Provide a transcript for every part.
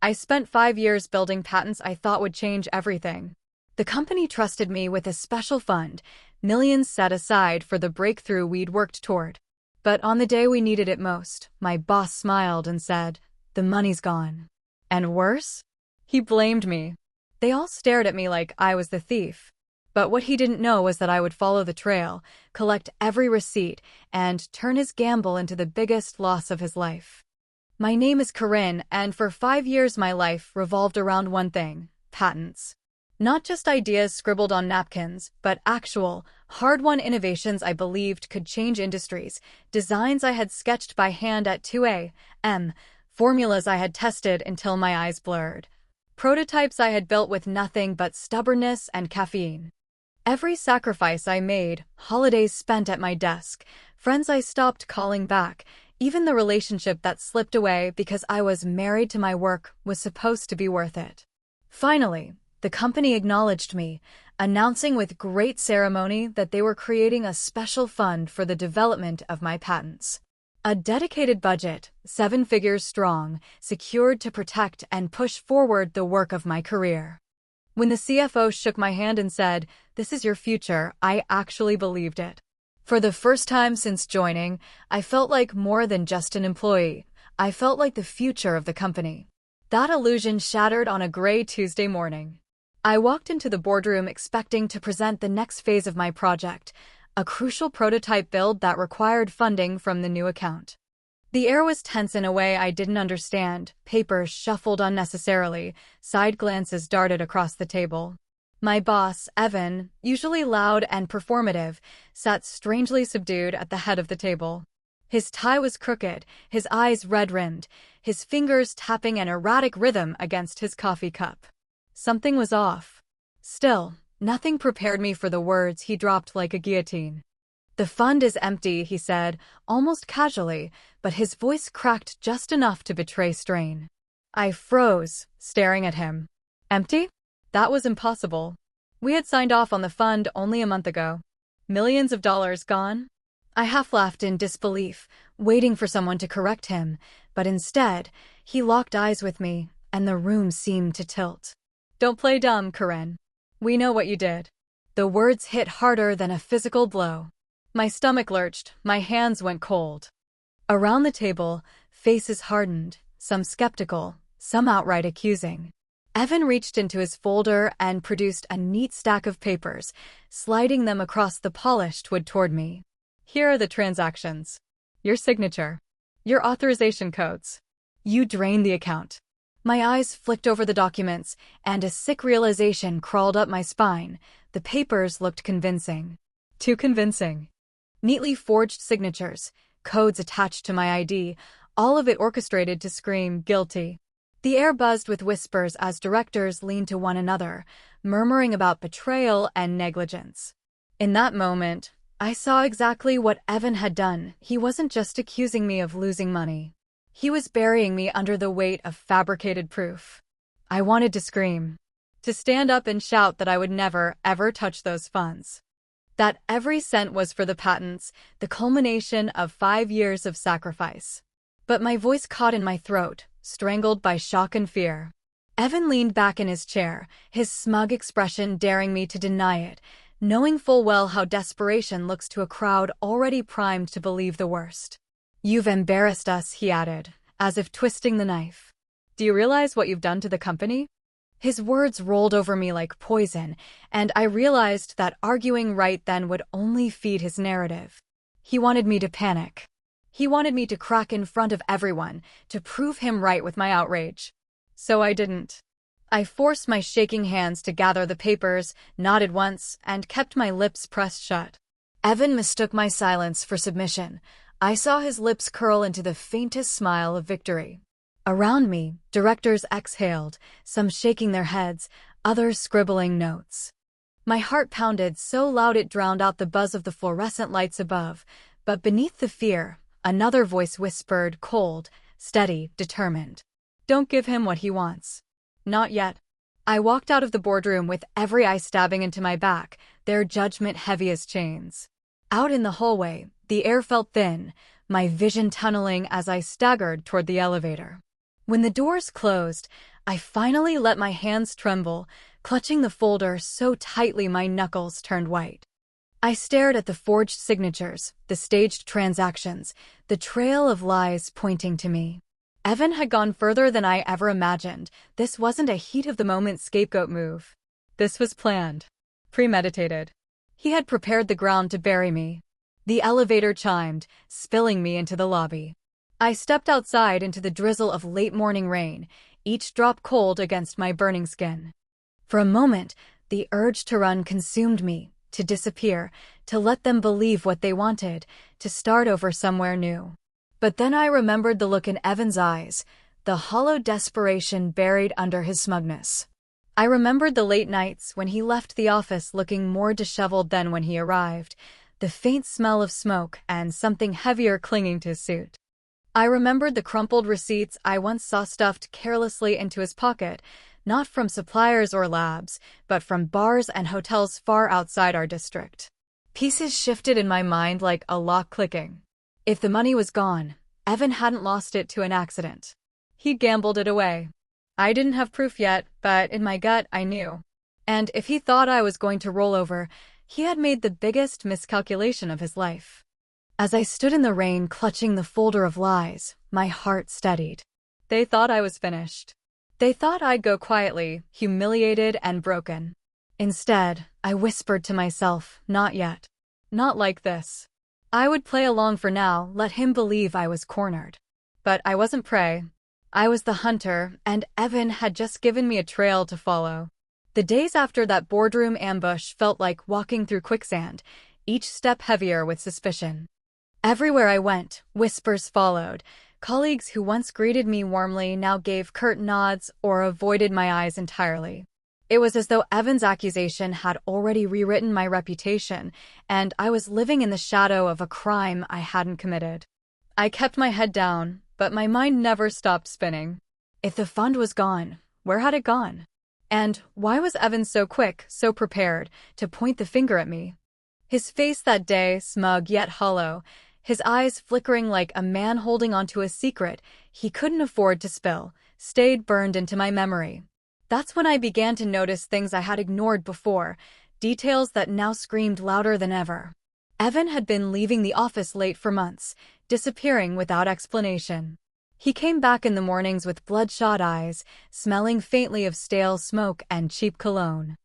I spent 5 years building patents I thought would change everything. The company trusted me with a special fund, millions set aside for the breakthrough we'd worked toward. But on the day we needed it most, my boss smiled and said, "The money's gone." And worse? He blamed me. They all stared at me like I was the thief. But what he didn't know was that I would follow the trail, collect every receipt, and turn his gamble into the biggest loss of his life. My name is Corinne, and for 5 years my life revolved around one thing: patents. Not just ideas scribbled on napkins, but actual, hard-won innovations I believed could change industries, designs I had sketched by hand at 2 a.m., formulas I had tested until my eyes blurred, prototypes I had built with nothing but stubbornness and caffeine. Every sacrifice I made, holidays spent at my desk, friends I stopped calling back, even the relationship that slipped away because I was married to my work was supposed to be worth it. Finally, the company acknowledged me, announcing with great ceremony that they were creating a special fund for the development of my patents. A dedicated budget, 7 figures strong, secured to protect and push forward the work of my career. When the CFO shook my hand and said, "This is your future," I actually believed it. For the first time since joining, I felt like more than just an employee. I felt like the future of the company. That illusion shattered on a gray Tuesday morning. I walked into the boardroom expecting to present the next phase of my project, a crucial prototype build that required funding from the new account. The air was tense in a way I didn't understand. Papers shuffled unnecessarily, side glances darted across the table. My boss, Evan, usually loud and performative, sat strangely subdued at the head of the table. His tie was crooked, his eyes red-rimmed, his fingers tapping an erratic rhythm against his coffee cup. Something was off. Still, nothing prepared me for the words he dropped like a guillotine. "The fund is empty," he said, almost casually, but his voice cracked just enough to betray strain. I froze, staring at him. Empty? That was impossible. We had signed off on the fund only a month ago. Millions of dollars gone? I half laughed in disbelief, waiting for someone to correct him, but instead, he locked eyes with me, and the room seemed to tilt. "Don't play dumb, Corinne. We know what you did." The words hit harder than a physical blow. My stomach lurched, my hands went cold. Around the table, faces hardened, some skeptical, some outright accusing. Evan reached into his folder and produced a neat stack of papers, sliding them across the polished wood toward me. "Here are the transactions. Your signature. Your authorization codes. You drained the account." My eyes flicked over the documents, and a sick realization crawled up my spine. The papers looked convincing. Too convincing. Neatly forged signatures, codes attached to my ID, all of it orchestrated to scream guilty. The air buzzed with whispers as directors leaned to one another, murmuring about betrayal and negligence. In that moment, I saw exactly what Evan had done. He wasn't just accusing me of losing money. He was burying me under the weight of fabricated proof. I wanted to scream, to stand up and shout that I would never, ever touch those funds. That every cent was for the patents, the culmination of 5 years of sacrifice. But my voice caught in my throat, strangled by shock and fear. Evan leaned back in his chair, his smug expression daring me to deny it, knowing full well how desperation looks to a crowd already primed to believe the worst. "You've embarrassed us," he added, as if twisting the knife. "Do you realize what you've done to the company?" His words rolled over me like poison, and I realized that arguing right then would only feed his narrative. He wanted me to panic. He wanted me to crack in front of everyone, to prove him right with my outrage. So I didn't. I forced my shaking hands to gather the papers, nodded once, and kept my lips pressed shut. Evan mistook my silence for submission. I saw his lips curl into the faintest smile of victory. Around me, directors exhaled, some shaking their heads, others scribbling notes. My heart pounded so loud it drowned out the buzz of the fluorescent lights above, but beneath the fear, another voice whispered, cold, steady, determined. "Don't give him what he wants. Not yet." I walked out of the boardroom with every eye stabbing into my back, their judgment heavy as chains. Out in the hallway, the air felt thin, my vision tunneling as I staggered toward the elevator. When the doors closed, I finally let my hands tremble, clutching the folder so tightly my knuckles turned white. I stared at the forged signatures, the staged transactions, the trail of lies pointing to me. Evan had gone further than I ever imagined. This wasn't a heat-of-the-moment scapegoat move. This was planned, premeditated. He had prepared the ground to bury me. The elevator chimed, spilling me into the lobby. I stepped outside into the drizzle of late-morning rain, each drop cold against my burning skin. For a moment, the urge to run consumed me, to disappear, to let them believe what they wanted, to start over somewhere new. But then I remembered the look in Evan's eyes, the hollow desperation buried under his smugness. I remembered the late nights when he left the office looking more disheveled than when he arrived, the faint smell of smoke and something heavier clinging to his suit. I remembered the crumpled receipts I once saw stuffed carelessly into his pocket, not from suppliers or labs, but from bars and hotels far outside our district. Pieces shifted in my mind like a lock clicking. If the money was gone, Evan hadn't lost it to an accident. He'd gambled it away. I didn't have proof yet, but in my gut I knew. And if he thought I was going to roll over, he had made the biggest miscalculation of his life. As I stood in the rain clutching the folder of lies, my heart steadied. They thought I was finished. They thought I'd go quietly, humiliated and broken. Instead, I whispered to myself, not yet. Not like this. I would play along for now, let him believe I was cornered. But I wasn't prey. I was the hunter, and Evan had just given me a trail to follow. The days after that boardroom ambush felt like walking through quicksand, each step heavier with suspicion. Everywhere I went, whispers followed. Colleagues who once greeted me warmly now gave curt nods or avoided my eyes entirely. It was as though Evan's accusation had already rewritten my reputation, and I was living in the shadow of a crime I hadn't committed. I kept my head down, but my mind never stopped spinning. If the fund was gone, where had it gone? And why was Evan so quick, so prepared, to point the finger at me? His face that day, smug yet hollow, his eyes flickering like a man holding onto a secret he couldn't afford to spill, stayed burned into my memory. That's when I began to notice things I had ignored before, details that now screamed louder than ever. Evan had been leaving the office late for months, disappearing without explanation. He came back in the mornings with bloodshot eyes, smelling faintly of stale smoke and cheap cologne.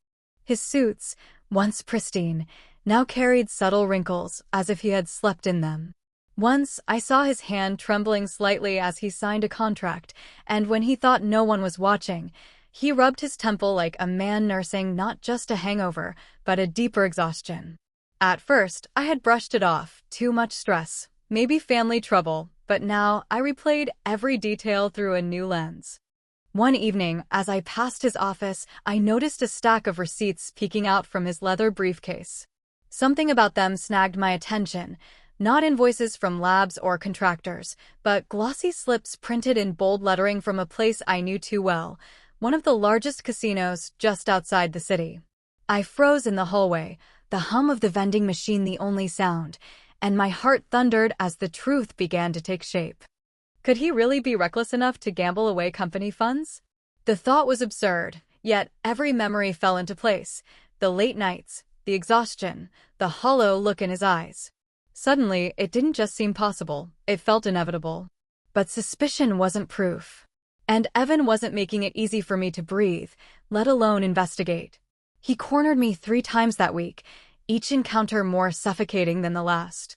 His suits, once pristine, now carried subtle wrinkles, as if he had slept in them. Once, I saw his hand trembling slightly as he signed a contract, and when he thought no one was watching, he rubbed his temple like a man nursing not just a hangover, but a deeper exhaustion. At first, I had brushed it off, too much stress, maybe family trouble, but now I replayed every detail through a new lens. One evening, as I passed his office, I noticed a stack of receipts peeking out from his leather briefcase. Something about them snagged my attention, not invoices from labs or contractors, but glossy slips printed in bold lettering from a place I knew too well, one of the largest casinos just outside the city. I froze in the hallway, the hum of the vending machine the only sound, and my heart thundered as the truth began to take shape. Could he really be reckless enough to gamble away company funds? The thought was absurd, yet every memory fell into place. The late nights, the exhaustion, the hollow look in his eyes. Suddenly, it didn't just seem possible, it felt inevitable. But suspicion wasn't proof. And Evan wasn't making it easy for me to breathe, let alone investigate. He cornered me 3 times that week, each encounter more suffocating than the last.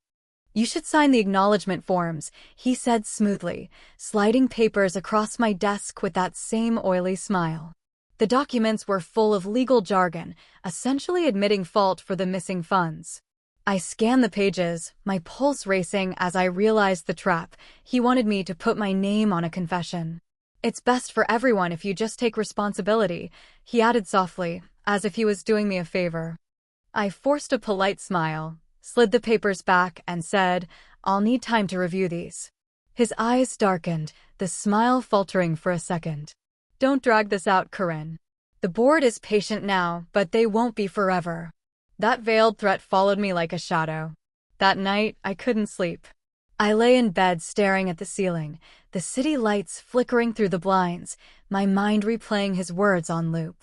"You should sign the acknowledgement forms," he said smoothly, sliding papers across my desk with that same oily smile. The documents were full of legal jargon, essentially admitting fault for the missing funds. I scanned the pages, my pulse racing as I realized the trap. He wanted me to put my name on a confession. "It's best for everyone if you just take responsibility," he added softly, as if he was doing me a favor. I forced a polite smile, slid the papers back, and said, "I'll need time to review these." His eyes darkened, the smile faltering for a second. "Don't drag this out, Corinne. The board is patient now, but they won't be forever." That veiled threat followed me like a shadow. That night, I couldn't sleep. I lay in bed staring at the ceiling, the city lights flickering through the blinds, my mind replaying his words on loop.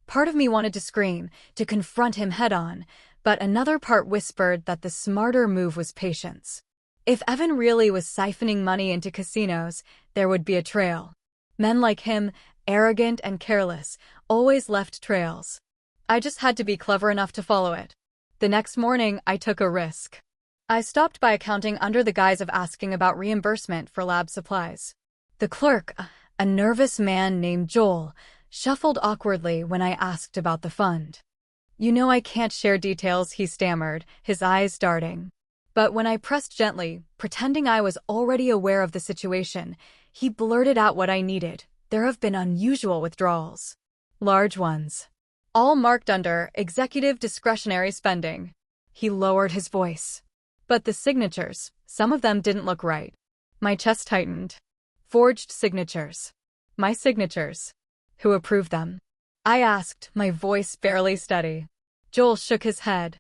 Part of me wanted to scream, to confront him head-on, but another part whispered that the smarter move was patience. If Evan really was siphoning money into casinos, there would be a trail. Men like him, arrogant and careless, always left trails. I just had to be clever enough to follow it. The next morning, I took a risk. I stopped by accounting under the guise of asking about reimbursement for lab supplies. The clerk, a nervous man named Joel, shuffled awkwardly when I asked about the fund. "You know I can't share details," he stammered, his eyes darting. But when I pressed gently, pretending I was already aware of the situation, he blurted out what I needed. "There have been unusual withdrawals. Large ones. All marked under executive discretionary spending." He lowered his voice. "But the signatures, some of them didn't look right." My chest tightened. "Forged signatures." "My signatures. Who approved them?" I asked, my voice barely steady. Joel shook his head.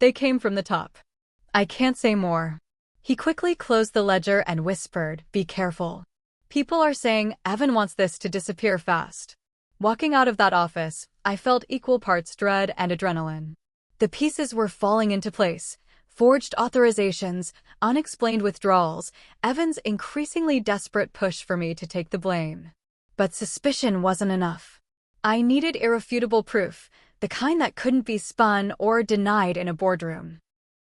"They came from the top. I can't say more." He quickly closed the ledger and whispered, "Be careful. People are saying Evan wants this to disappear fast." Walking out of that office, I felt equal parts dread and adrenaline. The pieces were falling into place. Forged authorizations, unexplained withdrawals, Evan's increasingly desperate push for me to take the blame. But suspicion wasn't enough. I needed irrefutable proof, the kind that couldn't be spun or denied in a boardroom.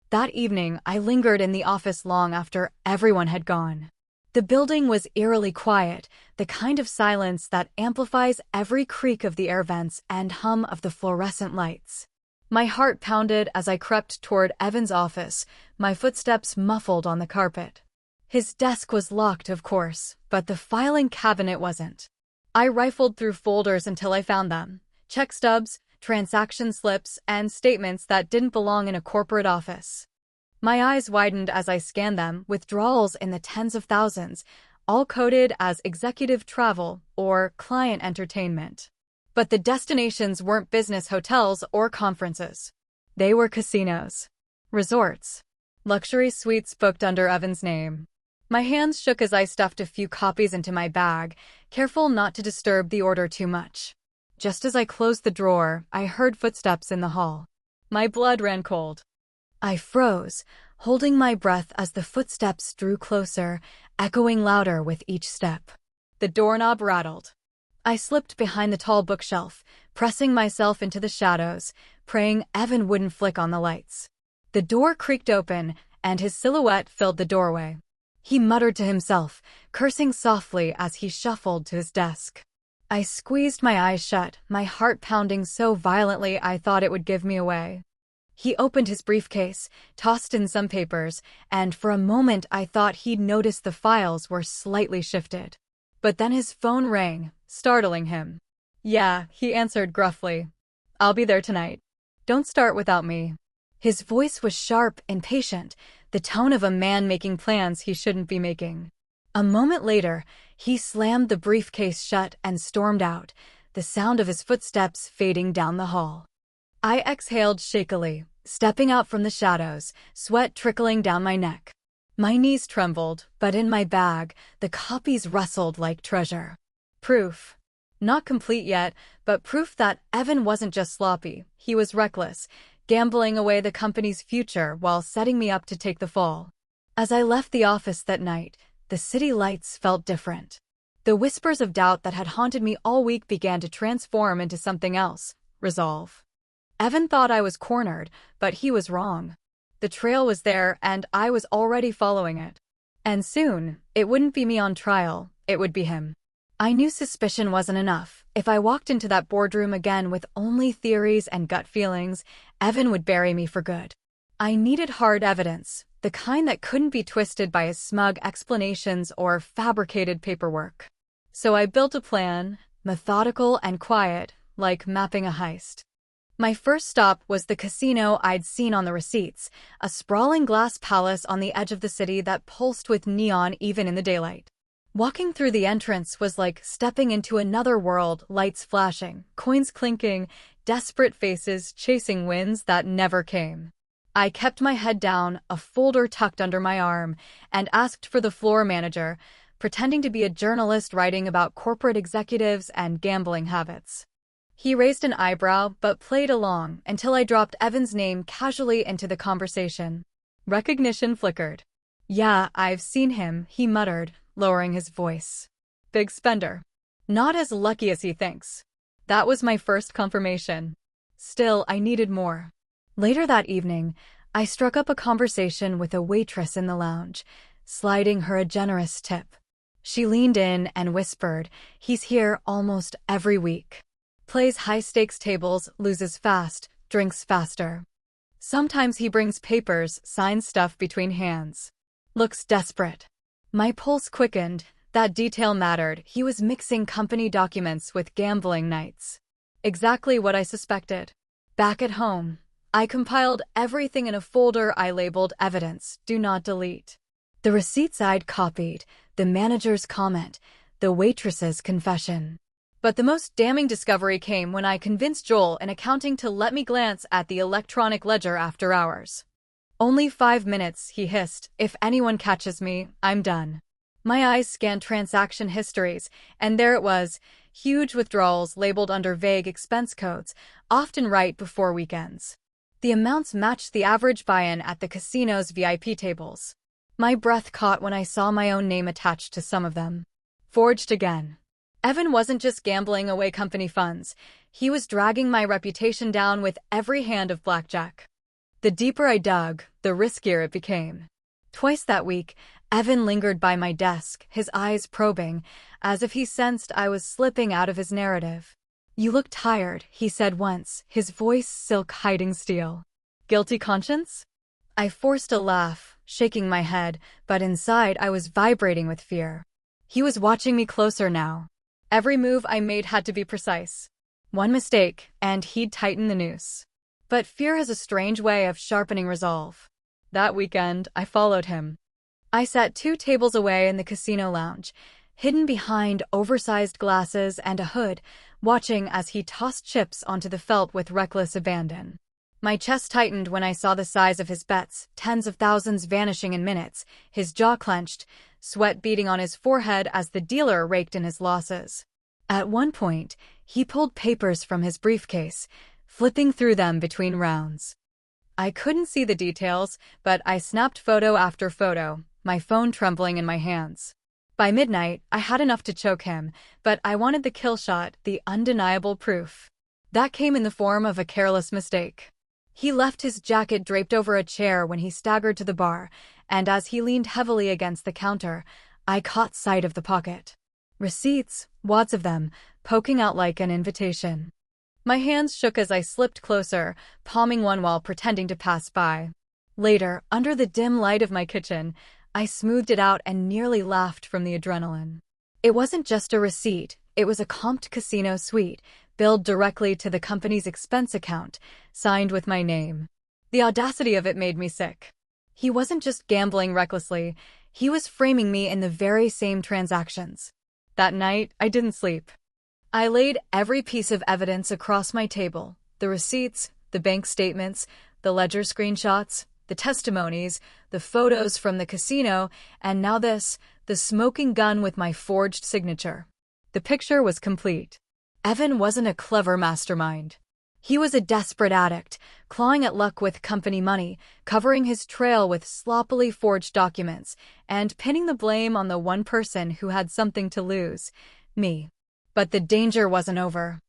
That evening, I lingered in the office long after everyone had gone. The building was eerily quiet, the kind of silence that amplifies every creak of the air vents and hum of the fluorescent lights. My heart pounded as I crept toward Evan's office, my footsteps muffled on the carpet. His desk was locked, of course, but the filing cabinet wasn't. I rifled through folders until I found them. Check stubs, transaction slips, and statements that didn't belong in a corporate office. My eyes widened as I scanned them, withdrawals in the tens of thousands, all coded as executive travel or client entertainment. But the destinations weren't business hotels or conferences. They were casinos. Resorts. Luxury suites booked under Evan's name. My hands shook as I stuffed a few copies into my bag, careful not to disturb the order too much. Just as I closed the drawer, I heard footsteps in the hall. My blood ran cold. I froze, holding my breath as the footsteps drew closer, echoing louder with each step. The doorknob rattled. I slipped behind the tall bookshelf, pressing myself into the shadows, praying Evan wouldn't flick on the lights. The door creaked open, and his silhouette filled the doorway. He muttered to himself, cursing softly as he shuffled to his desk. I squeezed my eyes shut, my heart pounding so violently I thought it would give me away. He opened his briefcase, tossed in some papers, and for a moment I thought he'd noticed the files were slightly shifted. But then his phone rang, startling him. "Yeah," he answered gruffly. "I'll be there tonight. Don't start without me." His voice was sharp, impatient, the tone of a man making plans he shouldn't be making. A moment later, he slammed the briefcase shut and stormed out, the sound of his footsteps fading down the hall. I exhaled shakily, stepping out from the shadows, sweat trickling down my neck. My knees trembled, but in my bag, the copies rustled like treasure. Proof. Not complete yet, but proof that Evan wasn't just sloppy, he was reckless, gambling away the company's future while setting me up to take the fall. As I left the office that night, the city lights felt different. The whispers of doubt that had haunted me all week began to transform into something else: resolve. Evan thought I was cornered, but he was wrong. The trail was there, and I was already following it. And soon, it wouldn't be me on trial, it would be him. I knew suspicion wasn't enough. If I walked into that boardroom again with only theories and gut feelings, Evan would bury me for good. I needed hard evidence, the kind that couldn't be twisted by his smug explanations or fabricated paperwork. So I built a plan, methodical and quiet, like mapping a heist. My first stop was the casino I'd seen on the receipts, a sprawling glass palace on the edge of the city that pulsed with neon even in the daylight. Walking through the entrance was like stepping into another world, lights flashing, coins clinking, desperate faces chasing winds that never came. I kept my head down, a folder tucked under my arm, and asked for the floor manager, pretending to be a journalist writing about corporate executives and gambling habits. He raised an eyebrow but played along until I dropped Evan's name casually into the conversation. Recognition flickered. "Yeah, I've seen him," he muttered, lowering his voice. "Big spender. Not as lucky as he thinks." That was my first confirmation. Still, I needed more. Later that evening, I struck up a conversation with a waitress in the lounge, sliding her a generous tip. She leaned in and whispered, "He's here almost every week. Plays high-stakes tables, loses fast, drinks faster. Sometimes he brings papers, signs stuff between hands. Looks desperate." My pulse quickened. That detail mattered. He was mixing company documents with gambling nights. Exactly what I suspected. Back at home, I compiled everything in a folder I labeled Evidence, Do Not Delete. The receipts I'd copied, the manager's comment, the waitress's confession. But the most damning discovery came when I convinced Joel in accounting to let me glance at the electronic ledger after hours. "Only 5 minutes," he hissed. "If anyone catches me, I'm done." My eyes scanned transaction histories, and there it was, huge withdrawals labeled under vague expense codes, often right before weekends. The amounts matched the average buy-in at the casino's VIP tables. My breath caught when I saw my own name attached to some of them. Forged again. Evan wasn't just gambling away company funds. He was dragging my reputation down with every hand of blackjack. The deeper I dug, the riskier it became. Twice that week, Evan lingered by my desk, his eyes probing, as if he sensed I was slipping out of his narrative. "You look tired," he said once, his voice silk hiding steel. Guilty conscience? I forced a laugh, shaking my head, but inside I was vibrating with fear. He was watching me closer now. Every move I made had to be precise. One mistake, and he'd tighten the noose. But fear has a strange way of sharpening resolve. That weekend, I followed him. I sat 2 tables away in the casino lounge, hidden behind oversized glasses and a hood, watching as he tossed chips onto the felt with reckless abandon. My chest tightened when I saw the size of his bets, tens of thousands vanishing in minutes, his jaw clenched, sweat beading on his forehead as the dealer raked in his losses. At one point, he pulled papers from his briefcase, flipping through them between rounds. I couldn't see the details, but I snapped photo after photo, my phone trembling in my hands. By midnight, I had enough to choke him, but I wanted the kill shot, the undeniable proof. That came in the form of a careless mistake. He left his jacket draped over a chair when he staggered to the bar, and as he leaned heavily against the counter, I caught sight of the pocket. Receipts, wads of them, poking out like an invitation. My hands shook as I slipped closer, palming one while pretending to pass by. Later, under the dim light of my kitchen, I smoothed it out and nearly laughed from the adrenaline. It wasn't just a receipt, it was a comped casino suite, billed directly to the company's expense account, signed with my name. The audacity of it made me sick. He wasn't just gambling recklessly, he was framing me in the very same transactions. That night, I didn't sleep. I laid every piece of evidence across my table, the receipts, the bank statements, the ledger screenshots, the testimonies, the photos from the casino, and now this, the smoking gun with my forged signature. The picture was complete. Evan wasn't a clever mastermind. He was a desperate addict, clawing at luck with company money, covering his trail with sloppily forged documents, and pinning the blame on the one person who had something to lose, me. But the danger wasn't over.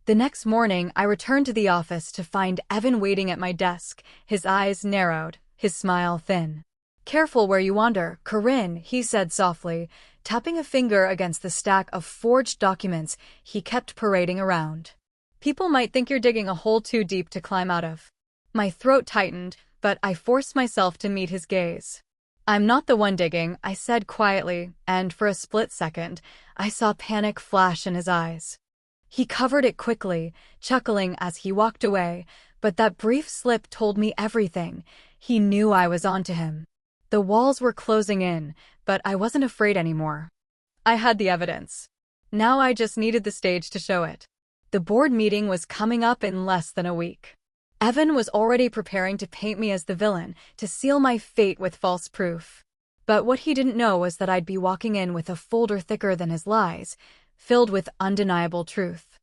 The next morning, I returned to the office to find Evan waiting at my desk, his eyes narrowed, his smile thin. "Careful where you wander, Corinne," he said softly, tapping a finger against the stack of forged documents he kept parading around. "People might think you're digging a hole too deep to climb out of." My throat tightened, but I forced myself to meet his gaze. "I'm not the one digging," I said quietly, and for a split second, I saw panic flash in his eyes. He covered it quickly, chuckling as he walked away, but that brief slip told me everything. He knew I was onto him. The walls were closing in, but I wasn't afraid anymore. I had the evidence. Now I just needed the stage to show it. The board meeting was coming up in less than a week. Evan was already preparing to paint me as the villain, to seal my fate with false proof. But what he didn't know was that I'd be walking in with a folder thicker than his lies, filled with undeniable truth.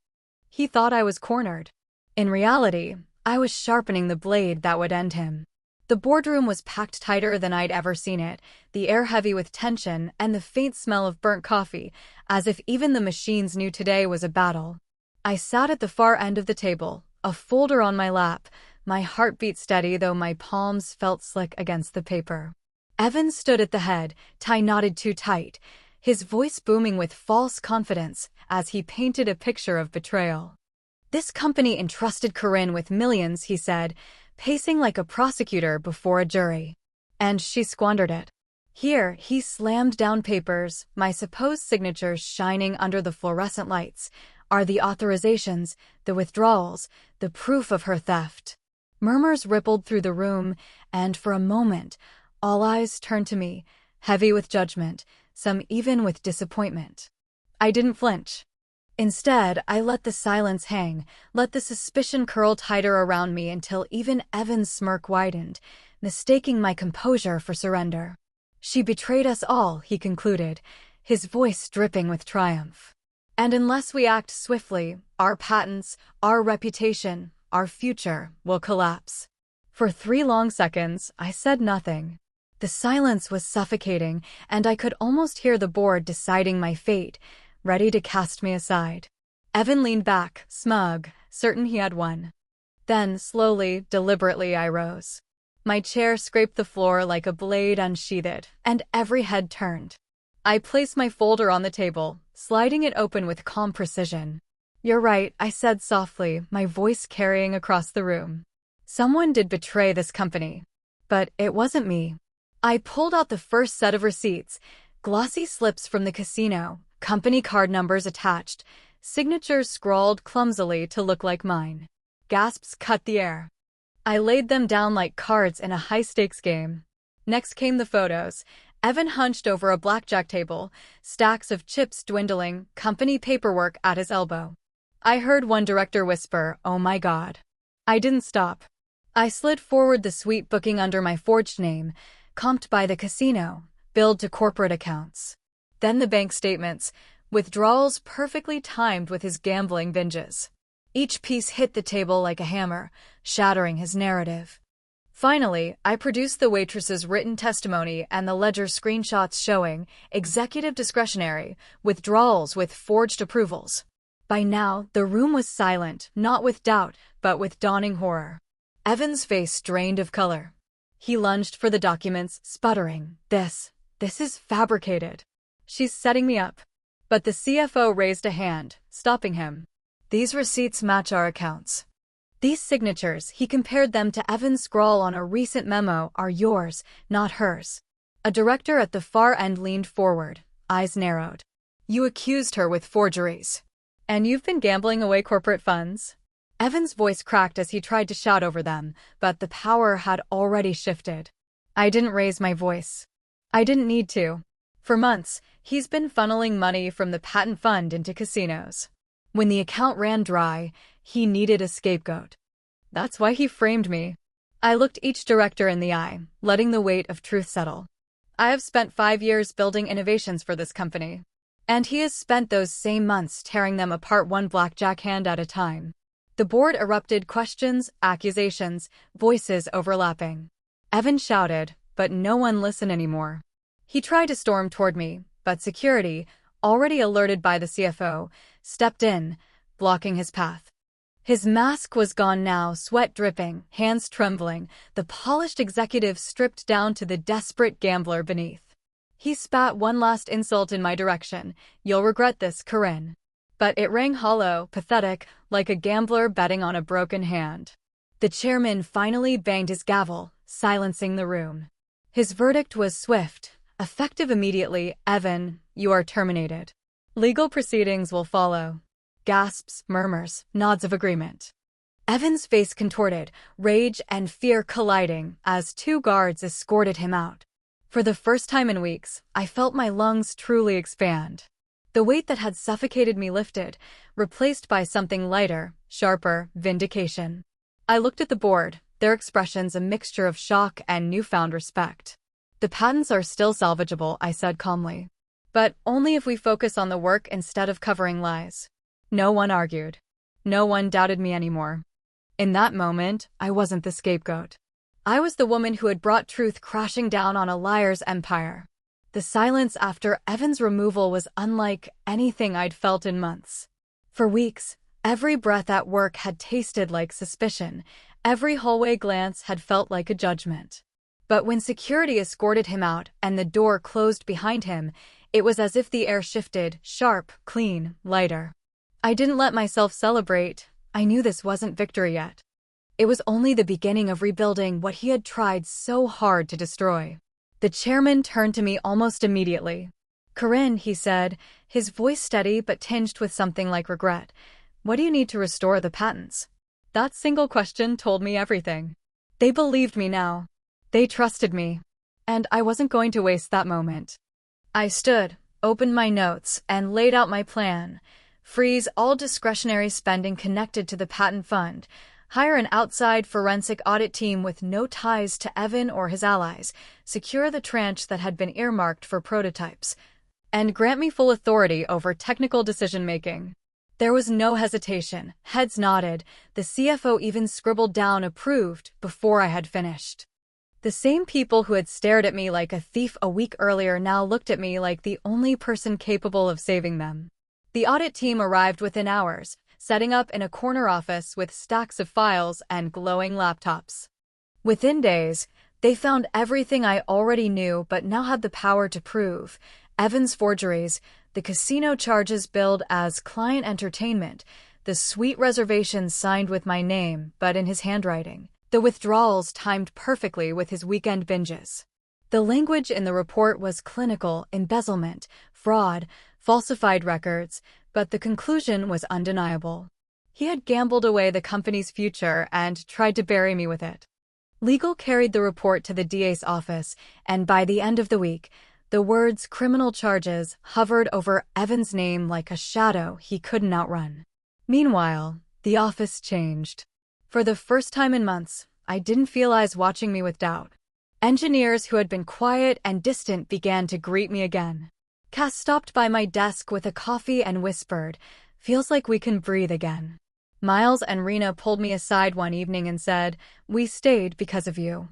He thought I was cornered. In reality, I was sharpening the blade that would end him. The boardroom was packed tighter than I'd ever seen it, the air heavy with tension and the faint smell of burnt coffee, as if even the machines knew today was a battle. I sat at the far end of the table, a folder on my lap, my heartbeat steady though my palms felt slick against the paper. Evan stood at the head, tie knotted too tight, his voice booming with false confidence as he painted a picture of betrayal. "This company entrusted Corinne with millions," he said, pacing like a prosecutor before a jury. "And she squandered it. Here," he slammed down papers, my supposed signatures shining under the fluorescent lights, "are the authorizations, the withdrawals, the proof of her theft." Murmurs rippled through the room, and for a moment, all eyes turned to me, heavy with judgment, some even with disappointment. I didn't flinch. Instead, I let the silence hang, let the suspicion curl tighter around me until even Evan's smirk widened, mistaking my composure for surrender. "She betrayed us all," he concluded, his voice dripping with triumph. "And unless we act swiftly, our patents, our reputation, our future will collapse." For 3 long seconds, I said nothing. The silence was suffocating, and I could almost hear the board deciding my fate, ready to cast me aside. Evan leaned back, smug, certain he had won. Then, slowly, deliberately, I rose. My chair scraped the floor like a blade unsheathed, and every head turned. I placed my folder on the table, sliding it open with calm precision. "You're right," I said softly, my voice carrying across the room. "Someone did betray this company. But it wasn't me." I pulled out the first set of receipts, glossy slips from the casino, company card numbers attached, signatures scrawled clumsily to look like mine. Gasps cut the air. I laid them down like cards in a high-stakes game. Next came the photos. Evan hunched over a blackjack table, stacks of chips dwindling, company paperwork at his elbow. I heard one director whisper, "Oh my God." I didn't stop. I slid forward the suite booking under my forged name, comped by the casino, billed to corporate accounts. Then the bank statements, withdrawals perfectly timed with his gambling binges. Each piece hit the table like a hammer, shattering his narrative. Finally, I produced the waitress's written testimony and the ledger screenshots showing executive discretionary withdrawals with forged approvals. By now, the room was silent, not with doubt, but with dawning horror. Evan's face drained of color. He lunged for the documents, sputtering, This is fabricated. She's setting me up." But the CFO raised a hand, stopping him. "These receipts match our accounts. These signatures," he compared them to Evan's scrawl on a recent memo, "are yours, not hers." A director at the far end leaned forward, eyes narrowed. "You accused her with forgeries. And you've been gambling away corporate funds?" Evan's voice cracked as he tried to shout over them, but the power had already shifted. I didn't raise my voice. I didn't need to. For months, he's been funneling money from the patent fund into casinos. When the account ran dry, he needed a scapegoat. That's why he framed me. I looked each director in the eye, letting the weight of truth settle. I have spent 5 years building innovations for this company. And he has spent those same months tearing them apart one blackjack hand at a time. The board erupted, questions, accusations, voices overlapping. Evan shouted, but no one listened anymore. He tried to storm toward me, but security, already alerted by the CFO, stepped in, blocking his path. His mask was gone now, sweat dripping, hands trembling, the polished executive stripped down to the desperate gambler beneath. He spat one last insult in my direction, "You'll regret this, Corinne." But it rang hollow, pathetic, like a gambler betting on a broken hand. The chairman finally banged his gavel, silencing the room. His verdict was swift, effective immediately. "Evan, you are terminated. Legal proceedings will follow." Gasps, murmurs, nods of agreement. Evan's face contorted, rage and fear colliding as 2 guards escorted him out. For the first time in weeks, I felt my lungs truly expand. The weight that had suffocated me lifted, replaced by something lighter, sharper, vindication. I looked at the board, their expressions a mixture of shock and newfound respect. The patents are still salvageable, I said calmly. But only if we focus on the work instead of covering lies. No one argued. No one doubted me anymore. In that moment, I wasn't the scapegoat. I was the woman who had brought truth crashing down on a liar's empire. The silence after Evan's removal was unlike anything I'd felt in months. For weeks, every breath at work had tasted like suspicion. Every hallway glance had felt like a judgment. But when security escorted him out and the door closed behind him, it was as if the air shifted, sharp, clean, lighter. I didn't let myself celebrate. I knew this wasn't victory yet. It was only the beginning of rebuilding what he had tried so hard to destroy. The chairman turned to me almost immediately. "Corinne," he said, his voice steady but tinged with something like regret, "what do you need to restore the patents?" That single question told me everything. They believed me now. They trusted me. And I wasn't going to waste that moment. I stood, opened my notes, and laid out my plan. Freeze all discretionary spending connected to the patent fund. Hire an outside forensic audit team with no ties to Evan or his allies. Secure the tranche that had been earmarked for prototypes. And grant me full authority over technical decision-making. There was no hesitation. Heads nodded. The CFO even scribbled down approved before I had finished. The same people who had stared at me like a thief a week earlier now looked at me like the only person capable of saving them. The audit team arrived within hours, setting up in a corner office with stacks of files and glowing laptops. Within days, they found everything I already knew but now had the power to prove. Evan's forgeries, the casino charges billed as client entertainment, the suite reservations signed with my name but in his handwriting, the withdrawals timed perfectly with his weekend binges. The language in the report was clinical: embezzlement, fraud, falsified records, but the conclusion was undeniable. He had gambled away the company's future and tried to bury me with it. Legal carried the report to the DA's office, and by the end of the week, the words criminal charges hovered over Evan's name like a shadow he couldn't outrun. Meanwhile, the office changed. For the first time in months, I didn't feel eyes watching me with doubt. Engineers who had been quiet and distant began to greet me again. Cass stopped by my desk with a coffee and whispered, "Feels like we can breathe again." Miles and Rena pulled me aside one evening and said, "We stayed because of you.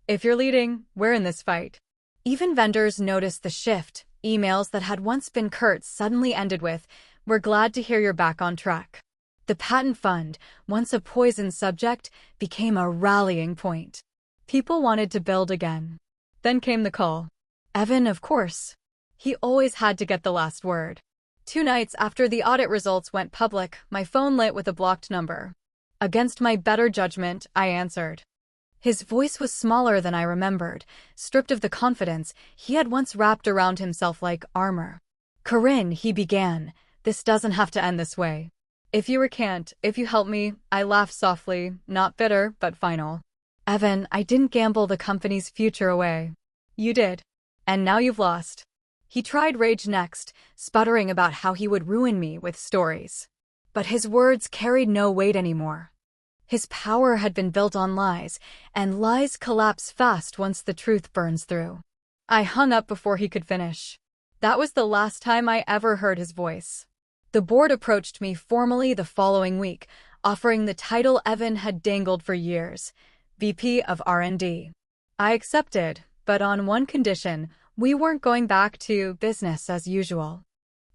If you're leading, we're in this fight." Even vendors noticed the shift. Emails that had once been curt suddenly ended with, "We're glad to hear you're back on track." The patent fund, once a poison subject, became a rallying point. People wanted to build again. Then came the call. Evan, of course. He always had to get the last word. 2 nights after the audit results went public, my phone lit with a blocked number. Against my better judgment, I answered. His voice was smaller than I remembered, stripped of the confidence he had once wrapped around himself like armor. "Corinne," he began, "this doesn't have to end this way. If you recant, if you help me," I laughed softly, not bitter, but final. "Evan, I didn't gamble the company's future away. You did. And now you've lost." He tried rage next, sputtering about how he would ruin me with stories. But his words carried no weight anymore. His power had been built on lies, and lies collapse fast once the truth burns through. I hung up before he could finish. That was the last time I ever heard his voice. The board approached me formally the following week, offering the title Evan had dangled for years, VP of R&D. I accepted, but on one condition: we weren't going back to business as usual.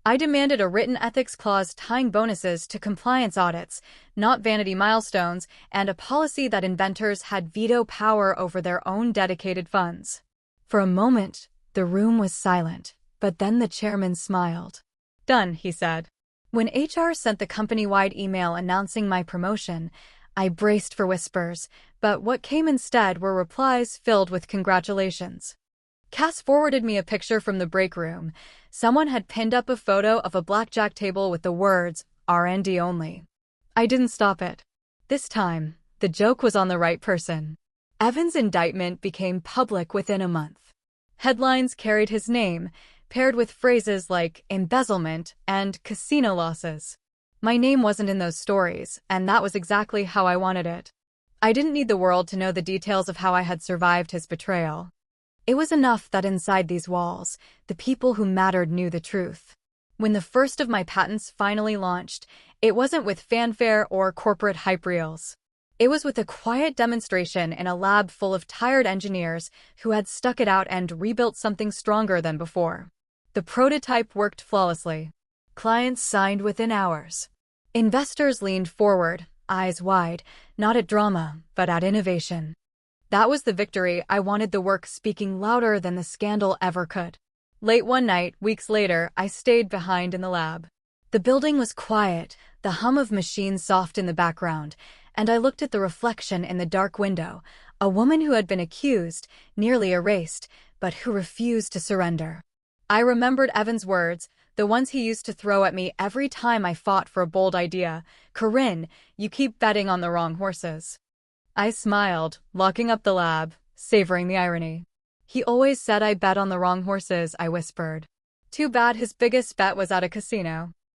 I demanded a written ethics clause tying bonuses to compliance audits, not vanity milestones, and a policy that inventors had veto power over their own dedicated funds. For a moment, the room was silent, but then the chairman smiled. "Done," he said. When HR sent the company-wide email announcing my promotion, I braced for whispers, but what came instead were replies filled with congratulations. Cass forwarded me a picture from the break room. Someone had pinned up a photo of a blackjack table with the words, R&D only. I didn't stop it. This time, the joke was on the right person. Evan's indictment became public within a month. Headlines carried his name, paired with phrases like embezzlement and casino losses. My name wasn't in those stories, and that was exactly how I wanted it. I didn't need the world to know the details of how I had survived his betrayal. It was enough that inside these walls, the people who mattered knew the truth. When the first of my patents finally launched, it wasn't with fanfare or corporate hype reels. It was with a quiet demonstration in a lab full of tired engineers who had stuck it out and rebuilt something stronger than before. The prototype worked flawlessly. Clients signed within hours. Investors leaned forward, eyes wide, not at drama, but at innovation. That was the victory I wanted, the work speaking louder than the scandal ever could. Late one night, weeks later, I stayed behind in the lab. The building was quiet, the hum of machines soft in the background, and I looked at the reflection in the dark window, a woman who had been accused, nearly erased, but who refused to surrender. I remembered Evan's words, the ones he used to throw at me every time I fought for a bold idea. "Corinne, you keep betting on the wrong horses." I smiled, locking up the lab, savoring the irony. "He always said I bet on the wrong horses," I whispered. Too bad his biggest bet was at a casino.